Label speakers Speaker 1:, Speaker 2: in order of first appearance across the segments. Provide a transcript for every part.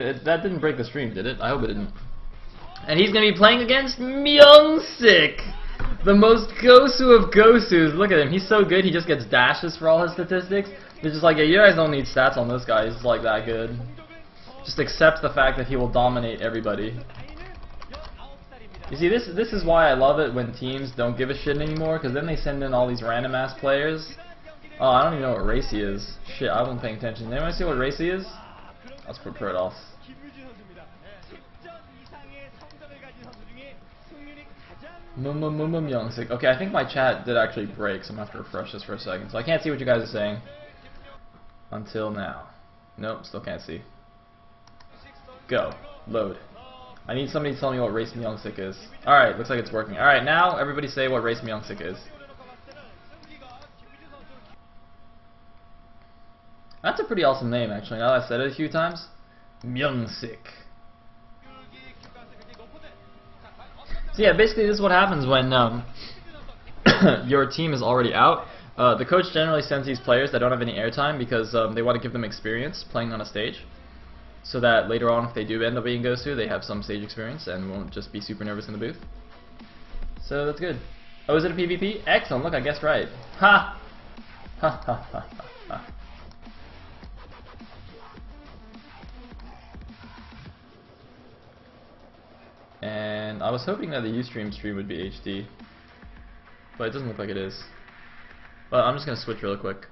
Speaker 1: That didn't break the stream, did it? I hope it didn't. And he's going to be playing against Myungsik, the most Gosu of Gosus. Look at him. He's so good, he just gets dashes for all his statistics. They're just like, yeah, you guys don't need stats on this guy. He's like that good. Just accept the fact that he will dominate everybody. You see, this is why I love it when teams don't give a shit anymore, because then they send in all these random-ass players. Oh, I don't even know what race he is. Shit, I wasn't paying attention. Anyone see what race he is? Let's put Protoss. Myungsik. Okay, I think my chat did actually break, so I'm going to have to refresh this for a second. So I can't see what you guys are saying. Until now. Nope, still can't see. Go. Load. I need somebody to tell me what race Myungsik is. Alright, looks like it's working. Alright, now everybody say what race Myungsik is. That's a pretty awesome name, actually, now that I've said it a few times. Myungsik. So yeah, basically this is what happens when your team is already out. The coach generally sends these players that don't have any airtime because they want to give them experience playing on a stage, so that later on if they do end up being Gosu, they have some stage experience and won't just be super nervous in the booth. So that's good. Oh, is it a PvP? Excellent, look, I guessed right. Ha! Ha ha ha ha ha. And I was hoping that the Ustream stream would be HD, but it doesn't look like it is. But I'm just going to switch real quick.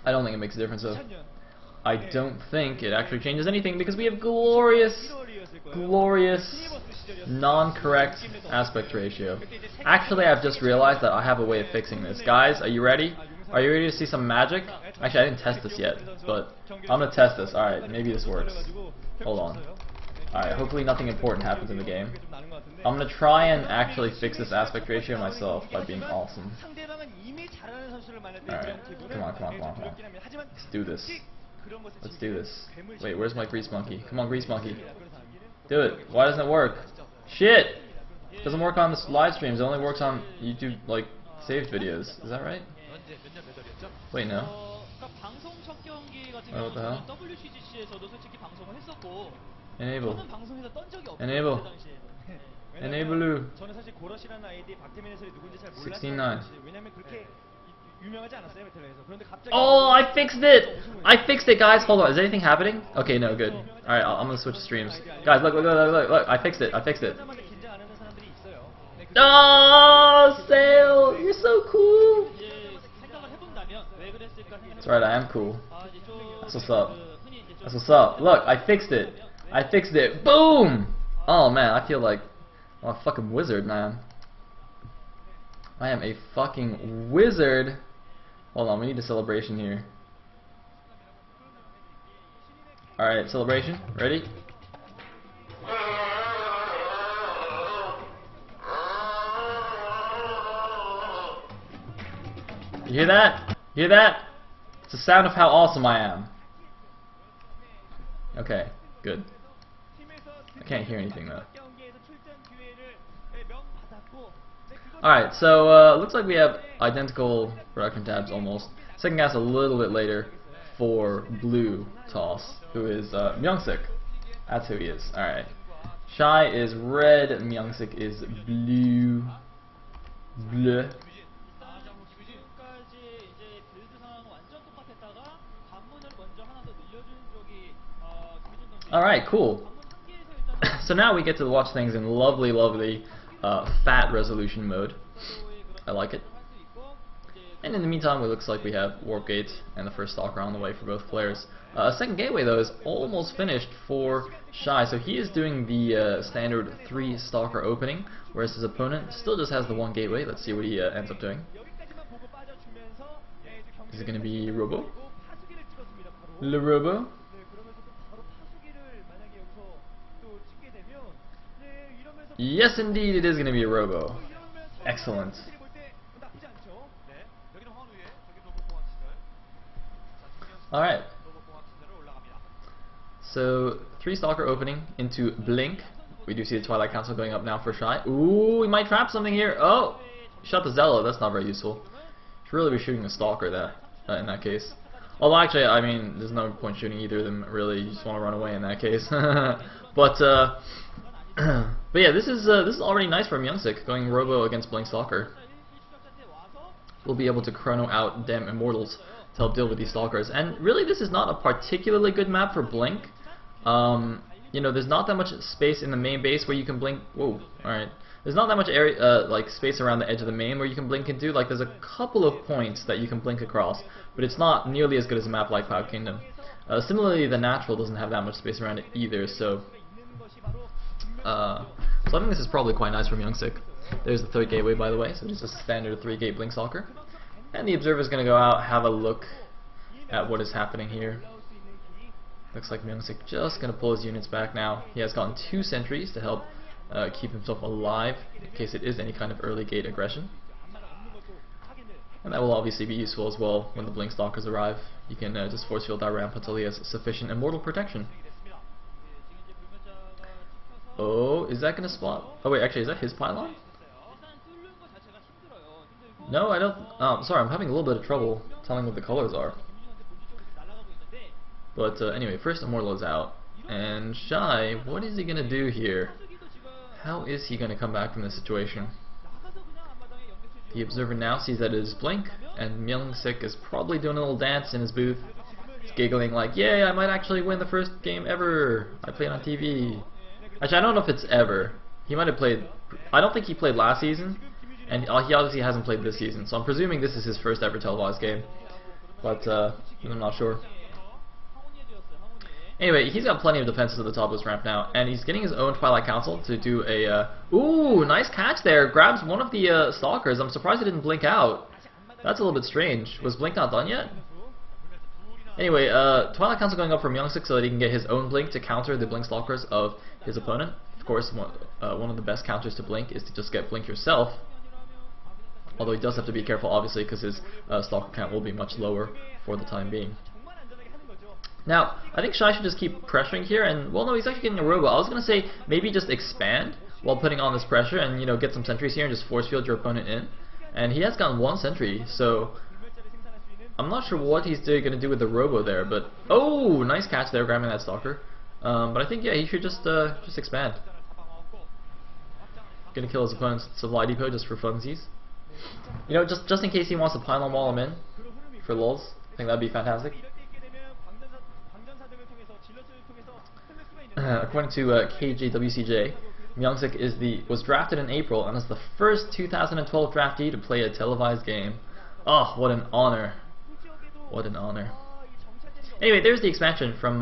Speaker 1: I don't think it makes a difference though. I don't think it actually changes anything because we have glorious, non-correct aspect ratio. Actually, I've just realized that I have a way of fixing this. Guys, are you ready? Are you ready to see some magic? Actually, I didn't test this yet, but I'm going to test this. Alright, maybe this works. Hold on. Alright, hopefully nothing important happens in the game. I'm going to try and actually fix this aspect ratio myself by being awesome. Alright, come on. Let's do this. Let's do this. Wait, where's my grease monkey? Come on, grease monkey. Do it. Why doesn't it work? Shit! It doesn't work on the live streams. It only works on YouTube, like, saved videos. Is that right? Wait, no. Oh, what the hell? Enable. Enable. Enable. 16.9. Oh, I fixed it! I fixed it, guys. Hold on. Is anything happening? Okay, no, good. Alright, I'm gonna switch streams. Guys, look. I fixed it. Oh, Sayle! You're so cool! That's right, I am cool. That's what's up. That's what's up. Look, I fixed it. Boom! Oh, man, I feel like I'm a fucking wizard, man. I am a fucking wizard. Hold on, we need a celebration here. Alright, celebration. Ready? You hear that? You hear that? It's the sound of how awesome I am. Okay, good. I can't hear anything though. Alright, so looks like we have identical production tabs almost. Second gas a little bit later for Blue Toss, who is Myungsik. That's who he is. Alright. Shy is red, Myungsik is blue. Bleu. Alright, cool. So now we get to watch things in lovely fat resolution mode. I like it. And in the meantime, it looks like we have Warp Gate and the first Stalker on the way for both players. Second gateway though is almost finished for Shy, so he is doing the standard 3 Stalker opening, whereas his opponent still just has the 1 gateway. Let's see what he ends up doing. Is it going to be Robo? Le Robo? Yes, indeed, it is going to be a Robo. Excellent. Alright. So, 3 Stalker opening into Blink. We do see the Twilight Council going up now for Shy. Ooh, we might trap something here. Oh, shot the Sayle. That's not very useful. Should really be shooting a Stalker there in that case. Although actually, I mean, there's no point shooting either of them. Really, you just want to run away in that case. but yeah, this is already nice for Myungsik going Robo against Blink Stalker. We'll be able to chrono out damn Immortals to help deal with these Stalkers. And really, this is not a particularly good map for Blink. You know, there's not that much space in the main base where you can blink. Whoa, alright. There's not that much area, like space around the edge of the main where you can blink into. Like, there's a couple of points that you can blink across, but it's not nearly as good as a map like Cloud Kingdom. Similarly, the Natural doesn't have that much space around it either, so I think this is probably quite nice from Myungsik. There's the third gateway, by the way, so just a standard 3-gate Blink Stalker. And the Observer's going to go out, have a look at what is happening here. Looks like Myungsik just going to pull his units back now. He has gotten 2 sentries to help keep himself alive in case it is any kind of early gate aggression. And that will obviously be useful as well when the Blink Stalkers arrive. You can just force field that ramp until he has sufficient Immortal protection. Oh, is that going to spot? Oh wait, actually, is that his pylon? No, I don't. Sorry, I'm having a little bit of trouble telling what the colors are. But anyway, first Immortal is out. And Shy, what is he going to do here? How is he going to come back from this situation? The Observer now sees that it is Blink, and Myungsik is probably doing a little dance in his booth. He's giggling like, yay, I might actually win the first game ever. I played on TV. Actually, I don't know if it's ever. He might have played... I don't think he played last season, and he obviously hasn't played this season, so I'm presuming this is his first ever televised game. But I'm not sure. Anyway, he's got plenty of defenses at the top of this ramp now, and he's getting his own Twilight Council to do a... ooh, nice catch there. Grabs one of the Stalkers. I'm surprised he didn't blink out. That's a little bit strange. Was Blink not done yet? Anyway, Twilight Council going up for Myungsik so that he can get his own Blink to counter the Blink Stalkers of his opponent. Of course, one of the best counters to Blink is to just get Blink yourself. Although he does have to be careful, obviously, because his Stalker count will be much lower for the time being. Now, I think Shy should just keep pressuring here, and, well, no, he's actually getting a Robo. I was going to say, maybe just expand while putting on this pressure and, you know, get some sentries here and just force field your opponent in. And he has gotten 1 sentry, so I'm not sure what he's going to do with the Robo there, but, oh, nice catch there, grabbing that Stalker. But I think, yeah, he should just expand. Gonna kill his opponent's supply depot just for funsies. You know, just in case he wants to pylon wall him in, for lulz. I think that'd be fantastic. According to KJWCJ, Myungsik was drafted in April and is the first 2012 draftee to play a televised game. Oh, what an honor. What an honor. Anyway, there's the expansion from,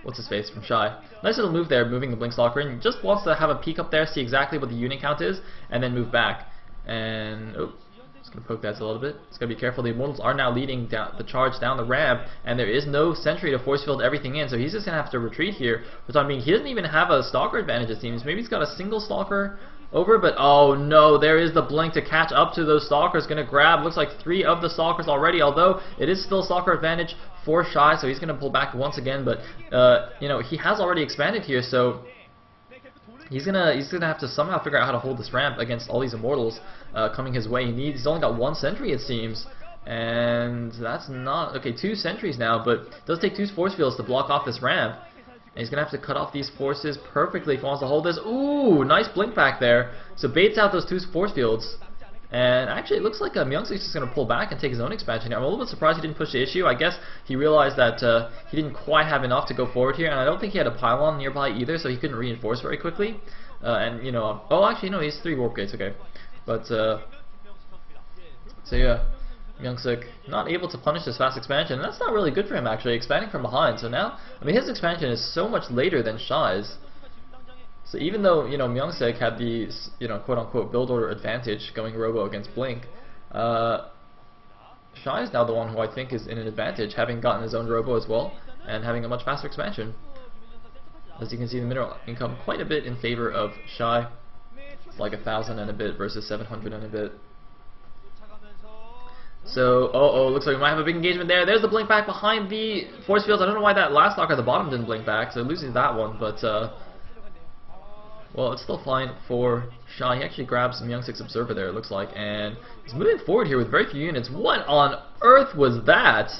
Speaker 1: what's his face, from Shy. Nice little move there, moving the Blink Stalker in. Just wants to have a peek up there, see exactly what the unit count is, and then move back. And, oh, just going to poke that a little bit. Just got to be careful. The Immortals are now leading down the charge down the ramp, and there is no sentry to force field everything in, so he's just going to have to retreat here. For the time being, he doesn't even have a Stalker advantage, it seems. Maybe he's got a single Stalker over, but oh no, there is the Blink to catch up to those Stalkers. Going to grab, looks like 3 of the Stalkers already, although it is still Stalker advantage for Shy, so he's going to pull back once again, but you know, he has already expanded here, so he's gonna have to somehow figure out how to hold this ramp against all these Immortals coming his way. He's only got 1 sentry, it seems, and that's not okay. 2 sentries now, but it does take 2 force fields to block off this ramp. And he's gonna have to cut off these forces perfectly if he wants to hold this. Ooh, nice blink back there. So baits out those 2 force fields. And actually, it looks like Myungsik's just going to pull back and take his own expansion here. I'm a little bit surprised he didn't push the issue. I guess he realized that he didn't quite have enough to go forward here, and I don't think he had a pylon nearby either, so he couldn't reinforce very quickly. And, you know, oh, actually, no, he has 3 warp gates, okay. But, so yeah, Myungsik not able to punish this fast expansion, and that's not really good for him, actually, expanding from behind. So now, I mean, his expansion is so much later than Shy's. So even though, you know, Myungsik had the, you know, quote-unquote build order advantage going Robo against Blink, Shy is now the one who I think is in an advantage, having gotten his own Robo as well, and having a much faster expansion. As you can see, the mineral income quite a bit in favor of Shy. It's like 1,000 and a bit versus 700 and a bit. So, looks like we might have a big engagement there. There's the blink back behind the force fields. I don't know why that last lock at the bottom didn't blink back, so it loses that one, but Well, it's still fine for Shy. He actually grabs Myungsik's Observer there, it looks like, and he's moving forward here with very few units. What on earth was that?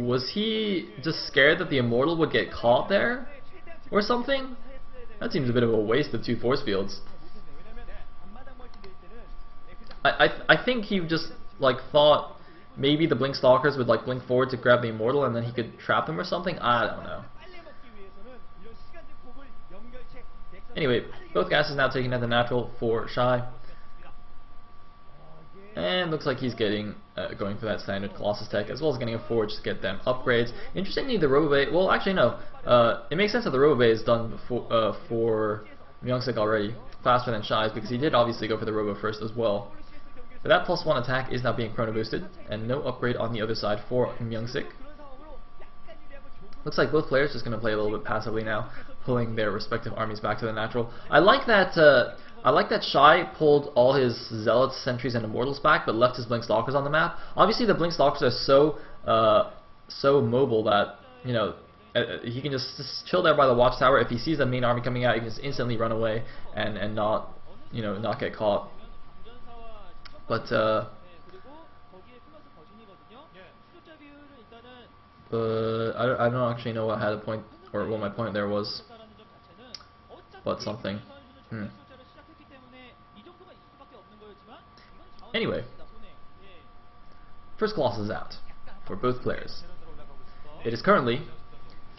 Speaker 1: Was he just scared that the Immortal would get caught there? Or something? That seems a bit of a waste of 2 force fields. I think he just like thought maybe the Blink Stalkers would like blink forward to grab the Immortal and then he could trap them or something. I don't know. Anyway, both gases now taken at the natural for Shy. And looks like he's getting going for that standard Colossus tech, as well as getting a Forge to get them upgrades. Interestingly, the Robobay, well actually no, it makes sense that the Robobay is done before, for Myungsik already, faster than Shy's, because he did obviously go for the Robo first as well. But that +1 attack is now being chrono boosted, and no upgrade on the other side for Myungsik. Looks like both players just going to play a little bit passively now, pulling their respective armies back to the natural. I like that Shy pulled all his Zealots, Sentries, and Immortals back, but left his Blink Stalkers on the map. Obviously, the Blink Stalkers are so mobile that, you know, he can just chill there by the watchtower. If he sees the main army coming out, he can just instantly run away and not, you know, not get caught. But I don't actually know what I had a point, or what my point there was, but something. Anyway, first Colossus is out for both players. It is currently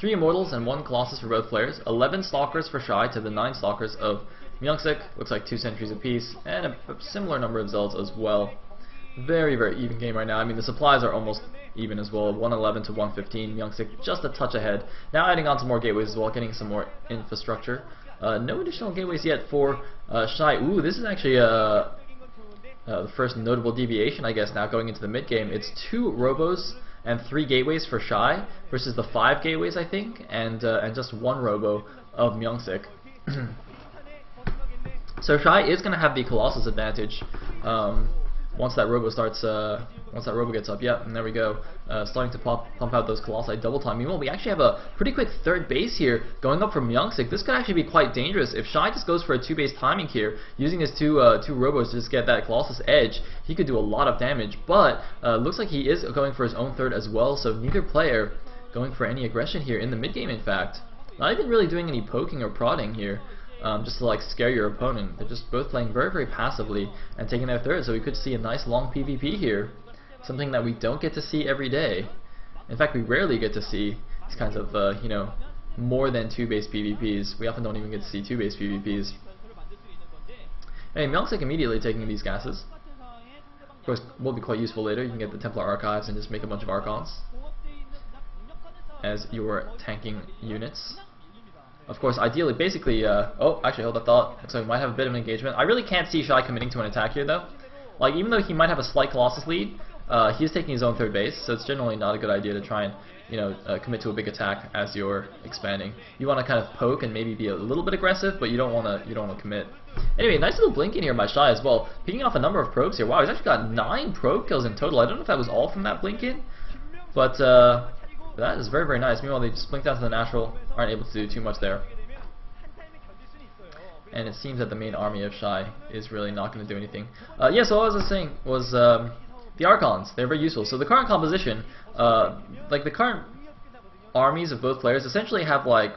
Speaker 1: 3 Immortals and 1 Colossus for both players, 11 Stalkers for Shy to the 9 Stalkers of Myungsik. Looks like 2 Sentries apiece, and a similar number of Zealots as well. Very, very even game right now. I mean, the supplies are almost even as well, 111 to 115. Myungsik just a touch ahead. Now adding on some more gateways as well, getting some more infrastructure. No additional gateways yet for Shy. Ooh, this is actually the first notable deviation, I guess, now going into the mid game. It's 2 Robos and 3 gateways for Shy versus the 5 gateways, I think, and just 1 Robo of Myungsik. So Shy is going to have the Colossus advantage once that Robo starts. Once that Robo gets up, yeah, and there we go, starting to pump out those Colossi double time. Meanwhile, we actually have a pretty quick 3rd base here going up from Myungsik. This could actually be quite dangerous if Shy just goes for a 2-base timing here, using his two Robos to just get that Colossus edge. He could do a lot of damage, but looks like he is going for his own 3rd as well. So neither player going for any aggression here in the mid game. In fact, not even really doing any poking or prodding here. Just to like scare your opponent. They're just both playing very, very passively and taking their 3rd, so we could see a nice long PvP here. Something that we don't get to see every day. In fact, we rarely get to see these kinds of, you know, more than 2-base PvPs. We often don't even get to see 2-base PvPs. Anyway, Myungsik immediately taking these gases. Of course, will be quite useful later. You can get the Templar Archives and just make a bunch of Archons as your tanking units. Of course, ideally, basically, oh, actually, hold that thought. Looks like we might have a bit of an engagement. I really can't see Shy committing to an attack here, though. Like, even though he might have a slight Colossus lead, he's taking his own 3rd base, so it's generally not a good idea to try and, you know, commit to a big attack as you're expanding. You want to kind of poke and maybe be a little bit aggressive, but you don't want to commit. Anyway, nice little blink in here by Shy as well, picking off a number of probes here. Wow, he's actually got 9 probe kills in total. I don't know if that was all from that blink in, but that is very, very nice. Meanwhile, they just blink down to the natural, aren't able to do too much there. And it seems that the main army of Shy is really not going to do anything. Yeah, so what I was saying was the Archons. They're very useful. So the current composition, like the current armies of both players, essentially have like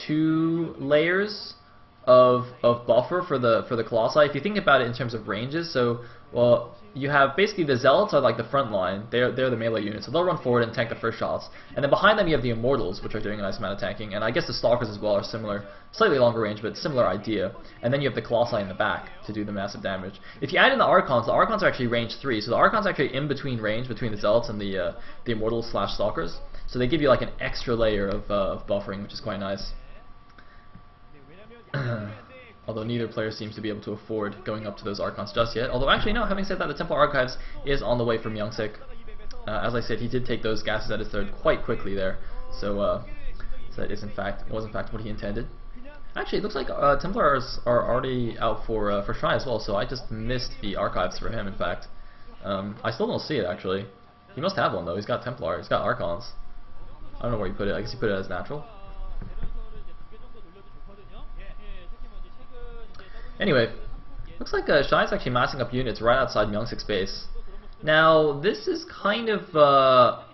Speaker 1: 2 layers of buffer for the Colossi. If you think about it in terms of ranges, so well, you have basically the Zealots are like the front line. They're the melee unit, so they'll run forward and tank the first shots. And then behind them you have the Immortals, which are doing a nice amount of tanking. And I guess the Stalkers as well are similar, slightly longer range, but similar idea. And then you have the Colossi in the back to do the massive damage. If you add in the Archons are actually range 3. So the Archons are actually in between range between the Zealots and the Immortals / Stalkers. So they give you like an extra layer of buffering, which is quite nice. Although neither player seems to be able to afford going up to those Archons just yet. Although actually no, having said that, the Templar Archives is on the way from Myungsik. As I said, he did take those gases at his 3rd quite quickly there. So that is in fact was what he intended. Actually, it looks like Templars are already out for Shy as well. So I just missed the Archives for him. In fact, I still don't see it actually. He must have one though. He's got Templar. He's got Archons. I don't know where he put it. I guess he put it as natural. Anyway, looks like Shy's actually massing up units right outside Myungsik's base. Now, this is kind of a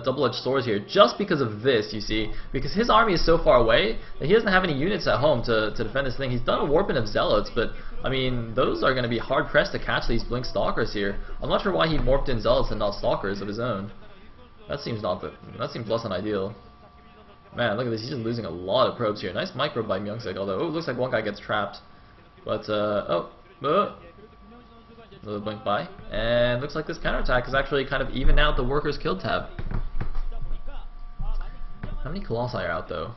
Speaker 1: double-edged sword here, just because of this, you see. Because his army is so far away that he doesn't have any units at home to defend this thing. He's done a warping of Zealots, but, I mean, those are going to be hard-pressed to catch these Blink Stalkers here. I'm not sure why he morphed in Zealots and not Stalkers of his own. That seems less than ideal. Man, look at this, he's just losing a lot of probes here. Nice micro by Myungsik, although, it looks like one guy gets trapped. But, another blink by, and looks like this counterattack is actually kind of even out the workers killed tab. How many Colossi are out though?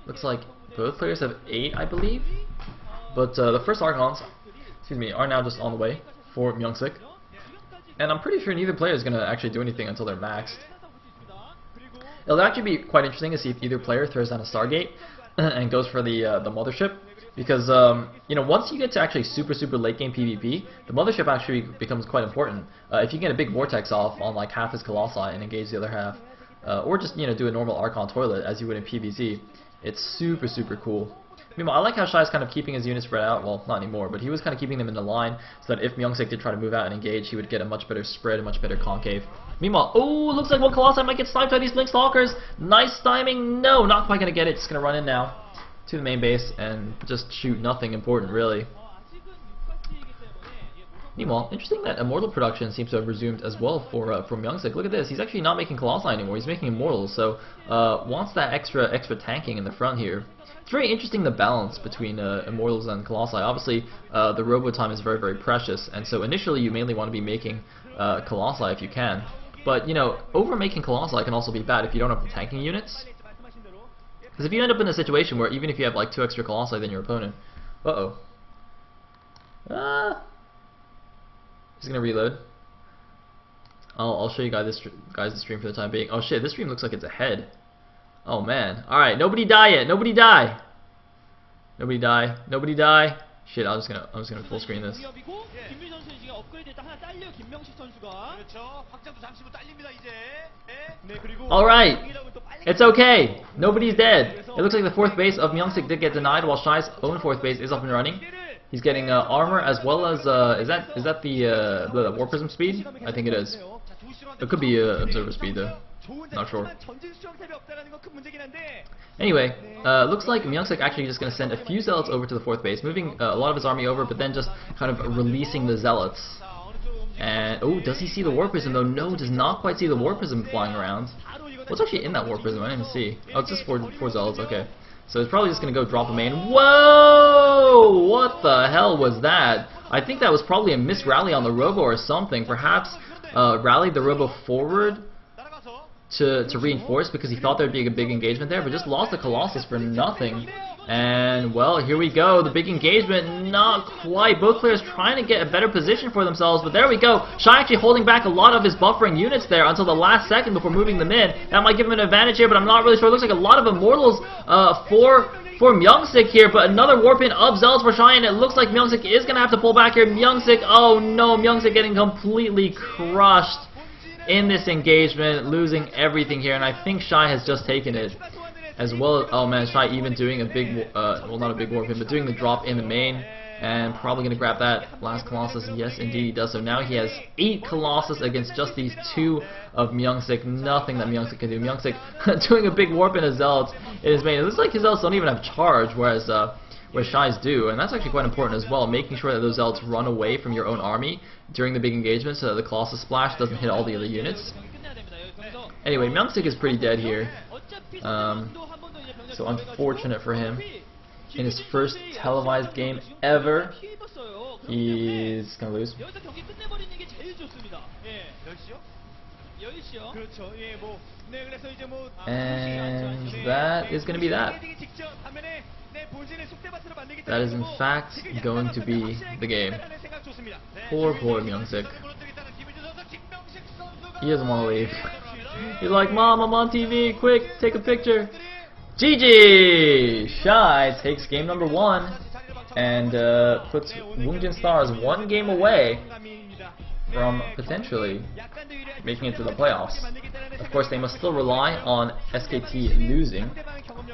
Speaker 1: Looks like both players have 8, I believe. But the first Archons, are now just on the way for Myungsik. And I'm pretty sure neither player is going to actually do anything until they're maxed. It'll actually be quite interesting to see if either player throws down a Stargate and goes for the mothership. Because, you know, once you get to actually super late game PvP, the mothership actually becomes quite important. If you get a big vortex off on like half his Colossi and engage the other half, or just, you know, do a normal Archon toilet as you would in PvZ, it's super cool. Meanwhile, I like how Shy's kind of keeping his units spread out. Well, not anymore, but he was kind of keeping them in the line so that if Myungsik did try to move out and engage, he would get a much better spread, a much better concave. Meanwhile, oh, looks like one Colossi might get sniped by these Blink Stalkers. Nice timing. No, not quite going to get it. Just going to run in now to the main base and just shoot nothing important, really. Meanwhile, interesting that Immortal production seems to have resumed as well for Myungsik. Look at this, he's actually not making Colossi anymore, he's making Immortals, so wants that extra tanking in the front here. It's very interesting the balance between Immortals and Colossi. Obviously, the robo time is very precious, and so initially you mainly want to be making Colossi if you can. But, you know, over making Colossi can also be bad if you don't have the tanking units. Because if you end up in a situation where even if you have like 2 extra Colossi than your opponent, he's gonna reload. I'll show you guys the stream for the time being. Oh shit, this stream looks like it's ahead. Oh man. All right, nobody die yet. Nobody die. Nobody die. Nobody die. Shit, I'm just gonna full screen this. Alright, it's okay. Nobody's dead. It looks like the 4th base of Myungsik did get denied while Shy's own 4th base is up and running. He's getting armor as well as, is that the War Prism speed? I think it is. It could be Observer speed though. Not sure. Anyway, looks like Myungsik actually just going to send a few Zealots over to the 4th base, moving a lot of his army over, but then just kind of releasing the Zealots. And, oh, does he see the War Prism though? No, does not quite see the War Prism flying around. What's actually in that War Prism? I didn't see. Oh, it's just 4 Zealots, okay. So it's probably just going to go drop a main. Whoa! What the hell was that? I think that was probably a missed rally on the Robo or something. Perhaps rallied the Robo forward to reinforce because he thought there would be a big engagement there, but just lost the Colossus for nothing. And, well, here we go. The big engagement, not quite. Both players trying to get a better position for themselves, but there we go. Shy actually holding back a lot of his buffering units there until the last second before moving them in. That might give him an advantage here, but I'm not really sure. It looks like a lot of Immortals for Myungsik here, but another warp in of Zealots for Shy, and it looks like Myungsik is going to have to pull back here. Myungsik, oh no, Myungsik getting completely crushed in this engagement, losing everything here, and I think Shy has just taken it. As well as, oh man, Shy even doing a big, well not a big warp in, but doing the drop in the main, and probably going to grab that last Colossus. Yes, indeed he does. So now he has 8 Colossus against just these 2 of Myungsik. Nothing that Myungsik can do. Myungsik doing a big warp in his Zealots in his main. It looks like his Zealots don't even have charge, whereas Shy's do, and that's actually quite important as well, making sure that those Zealots run away from your own army during the big engagement so that the Colossus splash doesn't hit all the other units. Anyway, Myungsik is pretty dead here. So unfortunate for him. In his first televised game ever, he's gonna lose. And that is gonna be that. That is in fact going to be the game. Poor Myungsik. He doesn't want to leave. He's like, Mom, I'm on TV, quick, take a picture. GG! Shy takes game number 1 and puts Woongjin Stars 1 game away from potentially making it to the playoffs. Of course, they must still rely on SKT losing,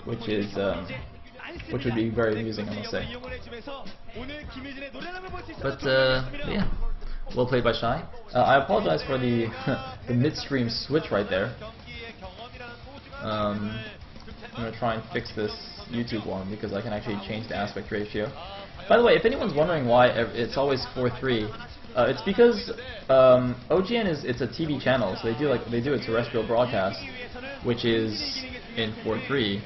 Speaker 1: which is which would be very amusing, I must say. But yeah, well played by Shy. I apologize for the the midstream switch right there. I'm gonna try and fix this YouTube one because I can actually change the aspect ratio. By the way, if anyone's wondering why it's always 4:3, it's because OGN it's a TV channel, so they do a terrestrial broadcast, which is in 4:3.